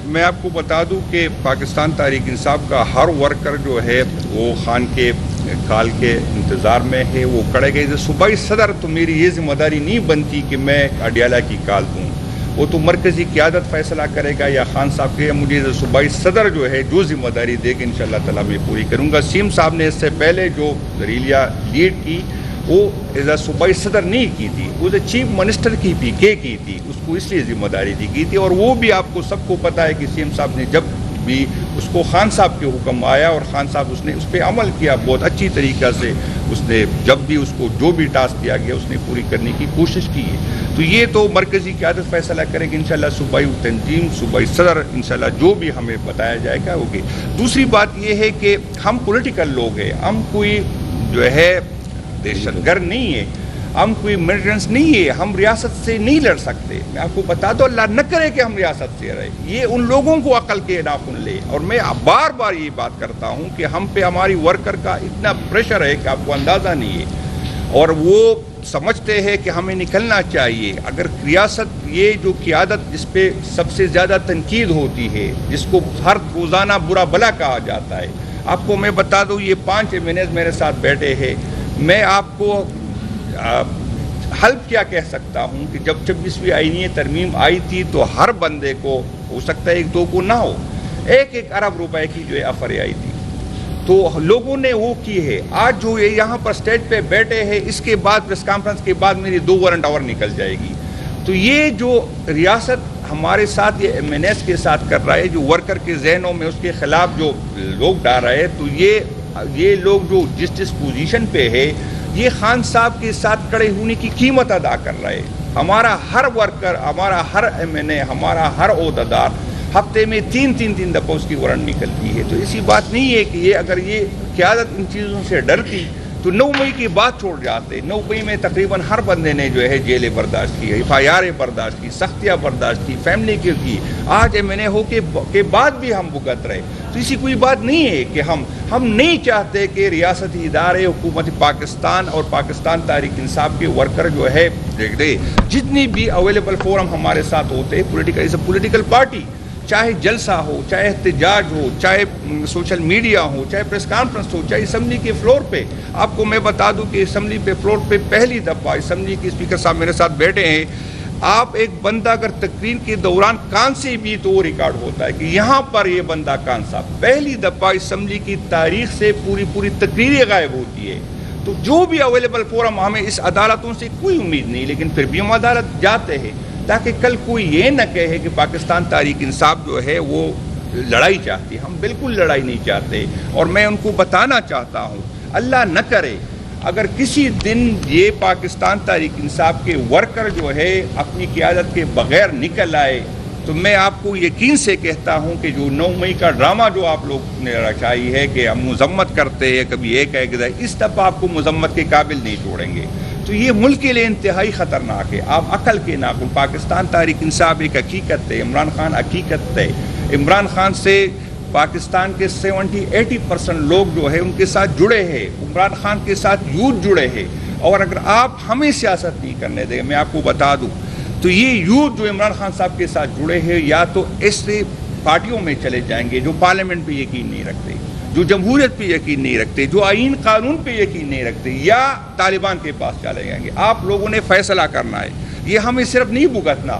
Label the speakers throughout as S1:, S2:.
S1: میں آپ کو بتا دوں کہ پاکستان تحریک انصاف کا ہر ورکر جو ہے وہ خان کے کال کے انتظار میں ہے. وہ کڑے گئے صوبائی صدر تو میری یہ ذمہ داری نہیں بنتی کہ میں اڈیالہ کی کال دوں. وہ تو مرکزی قیادت فیصلہ کرے گا یا خان صاحب کے. مجھے صوبائی صدر جو ہے جو ذمہ داری دے گا انشاءاللہ تعالیٰ میں پوری کروں گا. سیم صاحب نے اس سے پہلے جو ریلیہ لیڈ کی وہ ایز اے صوبائی صدر نہیں کی تھی, وہ چیف منسٹر کی پی کے کی تھی. اس کو اس لیے ذمہ داری دی گئی تھی. اور وہ بھی آپ کو سب کو پتہ ہے کہ سیم صاحب نے جب بھی اس کو خان صاحب کے حکم آیا اور خان صاحب اس نے اس پہ عمل کیا بہت اچھی طریقہ سے. اس نے جب بھی اس کو جو بھی ٹاسک دیا گیا اس نے پوری کرنے کی کوشش کی ہے. تو یہ تو مرکزی قیادت فیصلہ کرے گی انشاءاللہ. صوبائی تنظیم صوبائی صدر انشاءاللہ جو بھی ہمیں بتایا جائے گا ہوگی. دوسری بات یہ ہے کہ ہم پولیٹیکل لوگ ہیں, ہم کوئی جو ہے دہشت گرد نہیں ہے, ہم کوئی ملیٹنٹس نہیں ہے, ہم ریاست سے نہیں لڑ سکتے. میں آپ کو بتا دو اللہ نہ کرے کہ ہم ریاست سے رہے. یہ ان لوگوں کو عقل کے ناخن لے. اور میں بار بار یہ بات کرتا ہوں کہ ہم پہ ہماری ورکر کا اتنا پریشر ہے کہ آپ کو اندازہ نہیں ہے, اور وہ سمجھتے ہیں کہ ہمیں نکلنا چاہیے. اگر ریاست یہ جو قیادت جس پہ سب سے زیادہ تنقید ہوتی ہے, جس کو ہر روزانہ برا بلا کہا جاتا ہے, آپ کو میں بتا دوں یہ 5 MNAs میرے ساتھ بیٹھے ہیں. میں آپ کو حلف کیا کہہ سکتا ہوں کہ جب 26ویں آئینی ترمیم آئی تھی تو ہر بندے کو ہو سکتا ہے 1-2 کو نہ ہو, 1 ارب روپے کی جو ہے آفر آئی تھی تو لوگوں نے وہ کی ہے. آج جو یہ یہاں پر اسٹیج پہ بیٹھے ہیں, اس کے بعد پریس کانفرنس کے بعد میری 2 وارنٹ اور نکل جائے گی. تو یہ جو ریاست ہمارے ساتھ یہ MNAs کے ساتھ کر رہا ہے, جو ورکر کے ذہنوں میں اس کے خلاف جو لوگ ڈال رہے ہیں, تو یہ لوگ جو جس پوزیشن پہ ہے یہ خان صاحب کے ساتھ کڑے ہونے کی قیمت ادا کر رہے ہیں. ہمارا ہر ورکر, ہمارا ہر MNA, ہمارا ہر عہدیدار ہفتے میں 3 دفعہ اس کی وارنٹ نکلتی ہے. تو ایسی بات نہیں ہے کہ یہ اگر یہ قیادت ان چیزوں سے ڈرتی تو 9 مئی کی بات چھوڑ جاتے. 9 مئی میں تقریباً ہر بندے نے جو ہے جیلیں برداشت کی, FIR برداشت کی, سختیاں برداشت کی, فیملی کی. آج MNA ہو کے بعد بھی ہم بھگت رہے. تو اسی کوئی بات نہیں ہے کہ ہم نہیں چاہتے کہ ریاستی ادارے حکومت پاکستان اور پاکستان تحریک انصاف کے ورکر جو ہے دیکھ دے. جتنی بھی اویلیبل فورم ہمارے ساتھ ہوتے ہیں, پولیٹیکل پارٹی, چاہے جلسہ ہو, چاہے احتجاج ہو, چاہے سوشل میڈیا ہو, چاہے پریس کانفرنس ہو, چاہے اسمبلی کے فلور پہ. آپ کو میں بتا دوں کہ اسمبلی پہ فلور پہ پہلی دفعہ اسمبلی کے اسپیکر صاحب میرے ساتھ بیٹھے ہیں. آپ ایک بندہ اگر تقریر کے دوران کان سے بھی تو وہ ریکارڈ ہوتا ہے کہ یہاں پر یہ بندہ کان صاحب. پہلی دفعہ اسمبلی کی تاریخ سے پوری تقریریں غائب ہوتی ہے. تو جو بھی اویلیبل فورم, ہمیں اس عدالتوں سے کوئی امید نہیں, لیکن پھر بھی ہم عدالت جاتے ہیں تاکہ کل کوئی یہ نہ کہے کہ پاکستان تحریک انصاف جو ہے وہ لڑائی چاہتی. ہم بالکل لڑائی نہیں چاہتے. اور میں ان کو بتانا چاہتا ہوں, اللہ نہ کرے اگر کسی دن یہ پاکستان تحریک انصاف کے ورکر جو ہے اپنی قیادت کے بغیر نکل آئے, تو میں آپ کو یقین سے کہتا ہوں کہ جو 9 مئی کا ڈرامہ جو آپ لوگ نے رچائی ہے کہ ہم مذمت کرتے ہیں, کبھی ایک ہے کہ اس دفعہ آپ کو مذمت کے قابل نہیں چھوڑیں گے. تو یہ ملک کے لیے انتہائی خطرناک ہے. آپ عقل کے ناخن. پاکستان تحریک انصاف ایک حقیقت ہے, عمران خان حقیقت ہے. عمران خان سے پاکستان کے 70-80% لوگ جو ہے ان کے ساتھ جڑے ہیں, عمران خان کے ساتھ یوتھ جڑے ہیں. اور اگر آپ ہمیں سیاست نہیں کرنے دیں, میں آپ کو بتا دوں, تو یہ یوتھ جو عمران خان صاحب کے ساتھ جڑے ہیں یا تو ایسے پارٹیوں میں چلے جائیں گے جو پارلیمنٹ پہ یقین نہیں رکھتے, جو جمہوریت پہ یقین نہیں رکھتے, جو آئین قانون پہ یقین نہیں رکھتے, یا طالبان کے پاس چلے جائیں گے. آپ لوگوں نے فیصلہ کرنا ہے. یہ ہمیں صرف نہیں بھگتنا,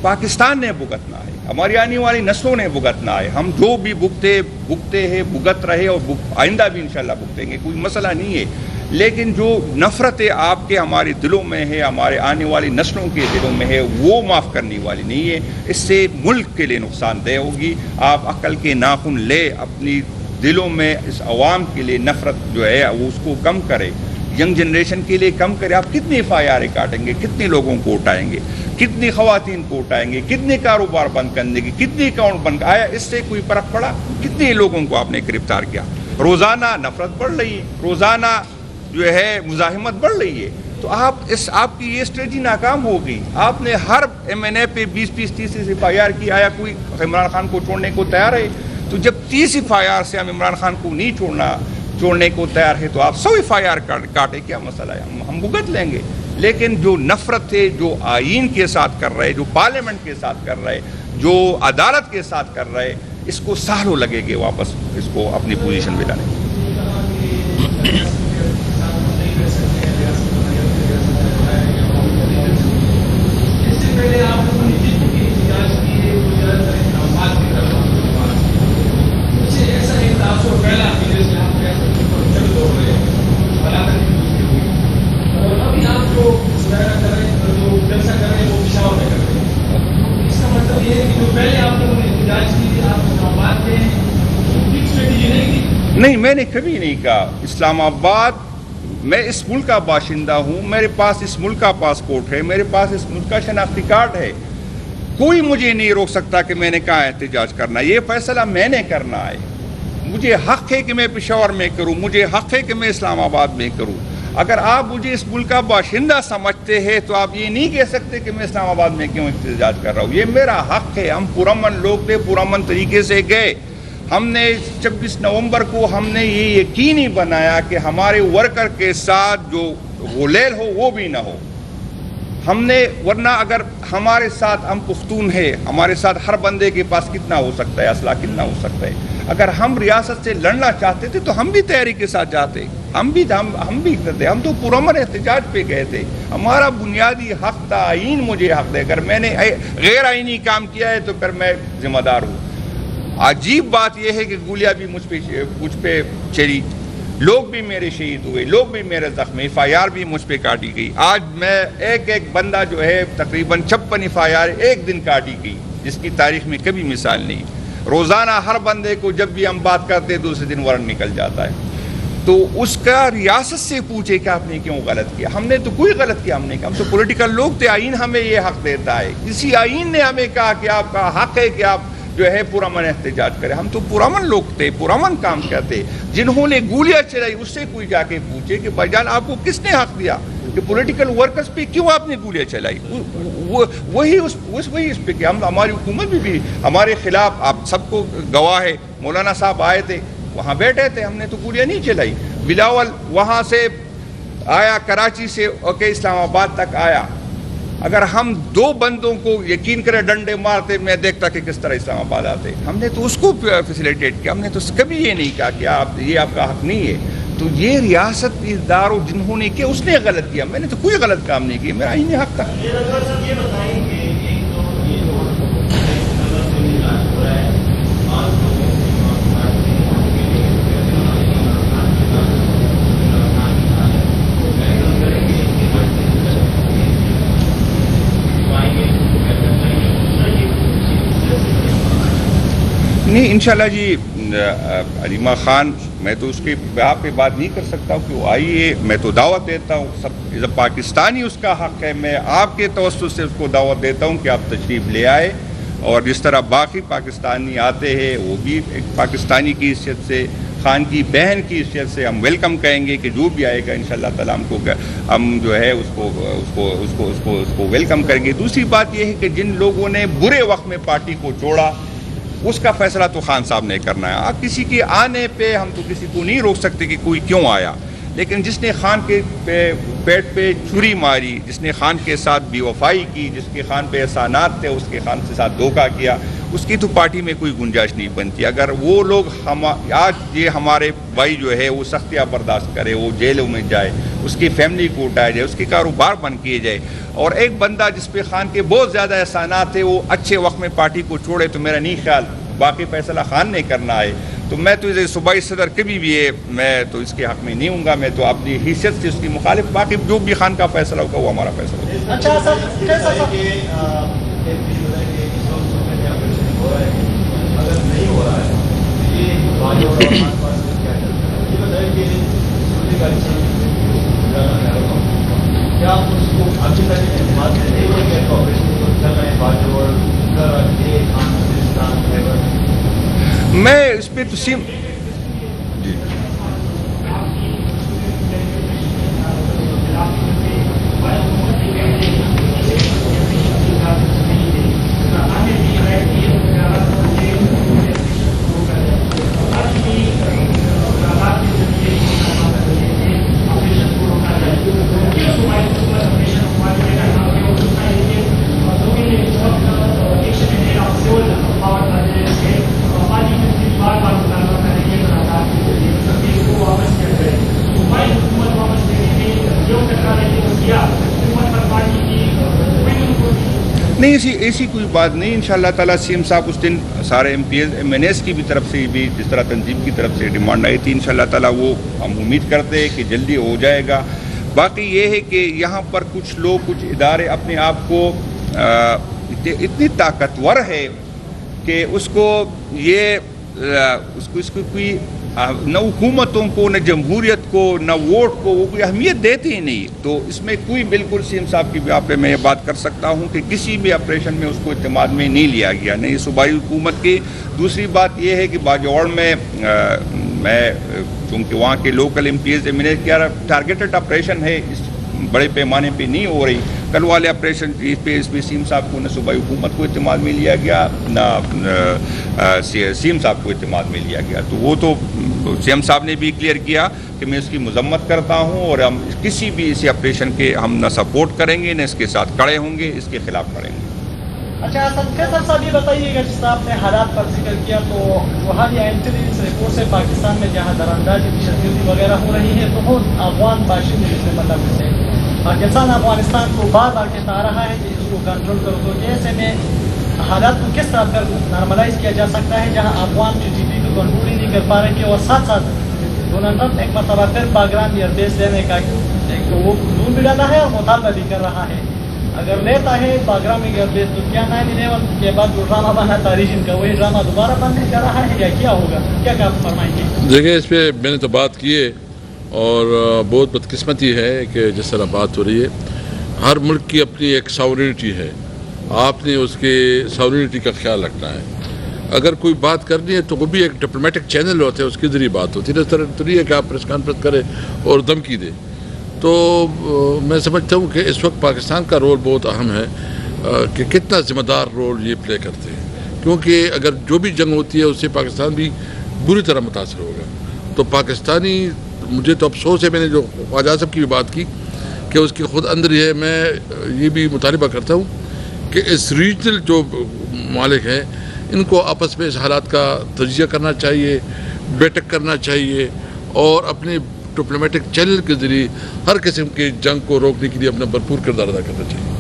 S1: پاکستان نے بھگتنا ہے, ہماری آنے والی نسلوں نے بھگتنا ہے. ہم جو بھی بھگتے ہیں بھگت رہے اور آئندہ بھی انشاءاللہ بھگتیں گے, کوئی مسئلہ نہیں ہے. لیکن جو نفرت آپ کے ہمارے دلوں میں ہے, ہمارے آنے والی نسلوں کے دلوں میں ہے, وہ معاف کرنے والی نہیں ہے. اس سے ملک کے لیے نقصان دہ ہوگی. آپ عقل کے ناخن لے, اپنی دلوں میں اس عوام کے لیے نفرت جو ہے وہ اس کو کم کرے, ینگ جنریشن کے لیے کم کرے. آپ کتنے FIR کاٹیں گے, کتنے لوگوں کو اٹھائیں گے, کتنی خواتین کو اٹھائیں گے, کتنے کاروبار بند کرنے کی, کتنے اکاؤنٹ بند آیا, اس سے کوئی فرق پڑا؟ کتنے لوگوں کو آپ نے گرفتار کیا؟ روزانہ نفرت بڑھ رہی ہے, روزانہ جو ہے مزاحمت بڑھ رہی ہے. تو آپ کی یہ اسٹریٹجی ناکام ہو گئی. آپ نے ہر MNA پہ 20-30 FIR کی. آیا کوئی عمران خان کو چھوڑنے کو تیار ہے؟ تو جب 30 FIR سے ہم عمران خان کو نہیں چھوڑنے کو تیار ہے تو آپ 100 FIR کاٹے, کیا مسئلہ ہے, ہم بھگت لیں گے. لیکن جو نفرت ہے جو آئین کے ساتھ کر رہے, جو پارلیمنٹ کے ساتھ کر رہے, جو عدالت کے ساتھ کر رہے, اس کو سالوں لگے گے واپس اس کو اپنی پوزیشن میں لانے. نہیں, میں نے کبھی نہیں کہا. اسلام آباد, میں اس ملک کا باشندہ ہوں, میرے پاس اس ملک کا پاسپورٹ ہے, میرے پاس اس ملک کا شناختی کارڈ ہے. کوئی مجھے نہیں روک سکتا کہ میں نے کہا احتجاج کرنا. یہ فیصلہ میں نے کرنا ہے. مجھے حق ہے کہ میں پشاور میں کروں, مجھے حق ہے کہ میں اسلام آباد میں کروں. اگر آپ مجھے اس ملک کا باشندہ سمجھتے ہیں تو آپ یہ نہیں کہہ سکتے کہ میں اسلام آباد میں کیوں احتجاج کر رہا ہوں. یہ میرا حق ہے. ہم پرامن لوگ تھے, پرامن طریقے سے گئے. ہم نے 26 نومبر کو ہم نے یہ یقینی بنایا کہ ہمارے ورکر کے ساتھ جو غلیل ہو وہ بھی نہ ہو. ہم نے, ورنہ اگر ہمارے ساتھ, ہم پختون ہیں, ہمارے ساتھ ہر بندے کے پاس کتنا ہو سکتا ہے, اسلحہ کتنا ہو سکتا ہے. اگر ہم ریاست سے لڑنا چاہتے تھے تو ہم بھی تیاری کے ساتھ جاتے, ہم بھی کرتے. ہم تو پرامن احتجاج پہ گئے تھے. ہمارا بنیادی حق تھا, آئین مجھے حق دے. اگر میں نے غیر آئینی کام کیا ہے تو پھر میں ذمہ دار ہوں. عجیب بات یہ ہے کہ گولیاں بھی مجھ پہ چلی, لوگ بھی میرے شہید ہوئے, لوگ بھی میرے زخمی, FIR بھی مجھ پہ کاٹی گئی. آج میں ایک بندہ جو ہے تقریباً 56 FIR ایک دن کاٹی گئی, جس کی تاریخ میں کبھی مثال نہیں. روزانہ ہر بندے کو جب بھی ہم بات کرتے دوسرے دن وارنٹ نکل جاتا ہے. تو اس کا ریاست سے پوچھے کہ آپ نے کیوں غلط کیا. ہم نے تو کوئی غلط کیا ہم نے کہا, ہم تو پولیٹیکل لوگ تھے. آئین ہمیں یہ حق دیتا ہے. اسی آئین نے ہمیں کہا کہ آپ کا حق ہے کہ آپ جو ہے پرامن احتجاج کرے. ہم تو پرامن لوگ تھے, پرامن کام کرتے. جنہوں نے گولیاں چلائی اس سے کوئی جا کے پوچھے کہ بھائی جان آپ کو کس نے حق دیا کہ پولیٹیکل ورکرز پہ کیوں آپ نے گولیاں چلائی. وہی اس پہ کہ ہماری حکومت بھی ہمارے خلاف, آپ سب کو گواہ ہے, مولانا صاحب آئے تھے, وہاں بیٹھے تھے, ہم نے تو گولیاں نہیں چلائی. بلاول وہاں سے آیا کراچی سے, اوکے اسلام آباد تک آیا. اگر ہم 2 بندوں کو یقین کرے ڈنڈے مارتے, میں دیکھتا کہ کس طرح اسلام آباد آتے. ہم نے تو اس کو فیسیلیٹیٹ کیا. ہم نے تو کبھی یہ نہیں کہا کہ یہ آپ کا حق نہیں ہے. تو یہ ریاست اداروں جنہوں نے کیا اس نے غلط کیا. میں نے تو کوئی غلط کام نہیں کیا, میرا آئینی حق تھا. نہیں, انشاءاللہ جی. علیمہ خان, میں تو اس کے بیان پہ بات نہیں کر سکتا کہ وہ آئیے. میں تو دعوت دیتا ہوں, سب پاکستانی اس کا حق ہے. میں آپ کے توسط سے اس کو دعوت دیتا ہوں کہ آپ تشریف لے آئے. اور جس طرح باقی پاکستانی آتے ہیں وہ بھی ایک پاکستانی کی حیثیت سے, خان کی بہن کی حیثیت سے ہم ویلکم کہیں گے کہ جو بھی آئے گا انشاءاللہ تعالیٰ ہم جو ہے اس کو ویلکم کریں گے. دوسری بات یہ ہے کہ جن لوگوں نے برے وقت میں پارٹی کو چھوڑا اس کا فیصلہ تو خان صاحب نے کرنا ہے. آپ کسی کے آنے پہ ہم تو کسی کو نہیں روک سکتے کہ کوئی کیوں آیا. لیکن جس نے خان کے پیٹ پہ چھری ماری, جس نے خان کے ساتھ بے وفائی کی, جس کے خان پہ احسانات تھے, اس کے خان کے ساتھ دھوکہ کیا, اس کی تو پارٹی میں کوئی گنجائش نہیں بنتی. اگر وہ لوگ آج یہ ہمارے بھائی جو ہے وہ سختیاں برداشت کرے, وہ جیلوں میں جائے, اس کی فیملی کو اٹھایا جائے, اس کے کاروبار بند کیے جائے, اور ایک بندہ جس پہ خان کے بہت زیادہ احسانات تھے وہ اچھے وقت میں پارٹی کو چھوڑے, تو میرا نہیں خیال باقی فیصلہ خان نے کرنا ہے. تو میں تو صوبائی صدر کبھی بھی ہے, میں تو اس کے حق میں نہیں ہوں گا. میں تو اپنی حیثیت سے اس کی مخالف, باقی جو بھی خان کا فیصلہ ہوگا وہ ہمارا فیصلہ ہوگا.
S2: اچھا
S1: میں اس پہ تو نہیں ایسی کوئی بات نہیں. انشاءاللہ تعالیٰ سی ایم صاحب اس دن سارے M P S M N S کی بھی طرف سے بھی جس طرح تنظیم کی طرف سے ڈیمانڈ آئی تھی, انشاءاللہ تعالیٰ وہ ہم امید کرتے ہیں کہ جلدی ہو جائے گا. باقی یہ ہے کہ یہاں پر کچھ لوگ کچھ ادارے اپنے آپ کو اتنی طاقتور ہے کہ اس کو کوئی نہ حکومتوں کو نہ جمہوریت کو نہ ووٹ کو وہ کوئی اہمیت دیتے ہی نہیں. تو اس میں کوئی بالکل سی ایم صاحب کی بھی آپ پہ میں یہ بات کر سکتا ہوں کہ کسی بھی آپریشن میں اس کو اعتماد میں نہیں لیا گیا, نہیں صوبائی حکومت کی. دوسری بات یہ ہے کہ باجوڑ میں چونکہ وہاں کے local M P S M N A کیا ٹارگیٹڈ آپریشن ہے, اس بڑے پیمانے پہ نہیں ہو رہی. کل والے آپریشن پہ اس میں سی ایم صاحب کو نہ صوبائی حکومت کو اعتماد میں لیا گیا نہ سی ایم صاحب کو اعتماد میں لیا گیا. تو وہ تو سی ایم صاحب نے بھی کلیئر کیا کہ میں اس کی مذمت کرتا ہوں اور ہم کسی بھی اسی آپریشن کے ہم نہ سپورٹ کریں گے نہ اس کے ساتھ کھڑے ہوں گے, اس کے خلاف کھڑیں گے.
S2: اچھا صاحب یہ بتائیے گا جس طرح آپ نے حالات پر ذکر کیا تو روحانی انٹیلیجنس رپورٹ سے پاکستان میں جہاں دراندازی تشدد وغیرہ ہو رہی ہے تو افغان باشندے جس میں مطلب سے پاکستان افغانستان کو بار بار کہتا آ رہا ہے کہ اس کو کنٹرول کرو. تو ایسے میں حالات کو کس طرح پر نارملائز کیا جا سکتا ہے جہاں افغان ٹی ٹی پی کو کنٹرول ہی نہیں کر پا رہے اور ساتھ ساتھ ڈونلڈ ٹرمپ ایک مرتبہ پھر باگرام ایئر بیس لینے کا ایک وہ دور بھی ڈالا ہے اور مطالبہ بھی کر رہا ہے. اگر لیتا ہے باگرام ایئر بیس تو کیا 9/11 کے بعد جو ڈرامہ بنا تھا ریجن کا وہی ڈرامہ دوبارہ بننے جا رہا ہے یا کیا ہوگا, کیا فرمائیں گے؟
S3: دیکھیں اس پہ میں نے تو بات کی ہے اور بہت بدقسمتی ہے کہ جس طرح بات ہو رہی ہے. ہر ملک کی اپنی ایک ساورینٹی ہے, آپ نے اس کے ساورینٹی کا خیال رکھنا ہے. اگر کوئی بات کرنی ہے تو وہ بھی ایک ڈپلومیٹک چینل ہوتا ہے, اس کے ذریعے بات ہوتی ہے. اس طرح تو نہیں ہے کہ آپ پریس کانفرنس کریں اور دھمکی دیں. تو میں سمجھتا ہوں کہ اس وقت پاکستان کا رول بہت اہم ہے کہ کتنا ذمہ دار رول یہ پلے کرتے ہیں, کیونکہ اگر جو بھی جنگ ہوتی ہے اس سے پاکستان بھی بری طرح متاثر ہوگا. تو پاکستانی, مجھے تو افسوس ہے, میں نے جو خواجہ صاحب کی بھی بات کی کہ اس کی خود اندر ہے, میں یہ بھی مطالبہ کرتا ہوں کہ اس ریجنل جو ممالک ہیں ان کو آپس میں اس حالات کا تجزیہ کرنا چاہیے, بیٹھک کرنا چاہیے اور اپنے ڈپلومیٹک چینل کے ذریعے ہر قسم کی جنگ کو روکنے کے لیے اپنا بھرپور کردار ادا کرنا چاہیے.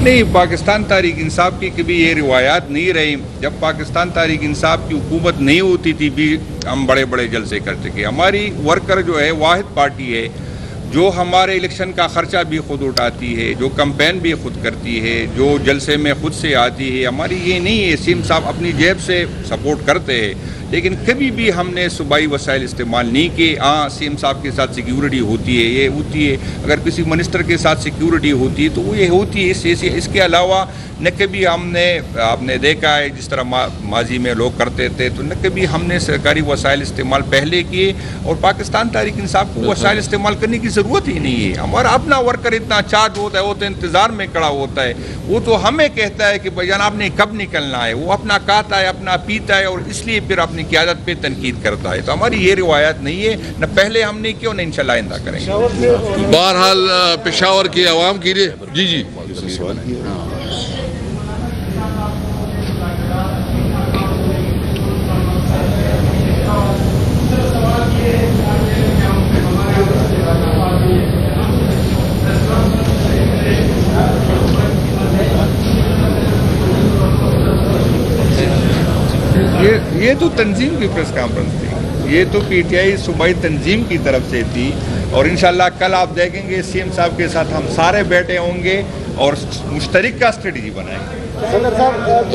S1: نہیں, پاکستان تحریک انصاف کی کبھی یہ روایات نہیں رہی. جب پاکستان تحریک انصاف کی حکومت نہیں ہوتی تھی بھی ہم بڑے بڑے جلسے کر چکے. ہماری ورکر جو ہے واحد پارٹی ہے جو ہمارے الیکشن کا خرچہ بھی خود اٹھاتی ہے, جو کمپین بھی خود کرتی ہے, جو جلسے میں خود سے آتی ہے. ہماری یہ نہیں ہے سیم صاحب اپنی جیب سے سپورٹ کرتے ہیں, لیکن کبھی بھی ہم نے صوبائی وسائل استعمال نہیں کیے. ہاں سی ایم صاحب کے ساتھ سیکیورٹی ہوتی ہے, یہ ہوتی ہے, اگر کسی منسٹر کے ساتھ سیکیورٹی ہوتی ہے تو وہ یہ ہوتی ہے. اس کے علاوہ نہ کبھی ہم نے, آپ نے دیکھا ہے جس طرح ماضی میں لوگ کرتے تھے, تو نہ کبھی ہم نے سرکاری وسائل استعمال پہلے کیے. اور پاکستان تحریک انصاف کو وسائل استعمال کرنے کی ضرورت ہی نہیں ہے. ہمارا اپنا ورکر اتنا چارج ہوتا ہے, وہ تو انتظار میں کھڑا ہوتا ہے, وہ تو ہمیں کہتا ہے کہ بھائی جان آپ نے کب نکلنا ہے. وہ اپنا کھاتا ہے, اپنا پیتا ہے اور اس لیے پھر اپنی قیادت پہ تنقید کرتا ہے. تو ہماری یہ روایات نہیں ہے, نہ پہلے ہم نے کی اور نہ انشاءاللہ آئندہ کریں گے.
S3: بہرحال پشاور کی عوام کے لیے جی
S1: یہ تو تنظیم کی پریس کانفرنس تھی, یہ تو پی ٹی آئی صوبائی تنظیم کی طرف سے تھی. اور انشاءاللہ کل آپ دیکھیں گے سی ایم صاحب کے ساتھ ہم سارے بیٹھے ہوں گے اور مشترک کا اسٹریٹجی بنائیں گے.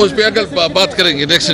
S3: اس پہ اگر بات کریں گے نیکسٹ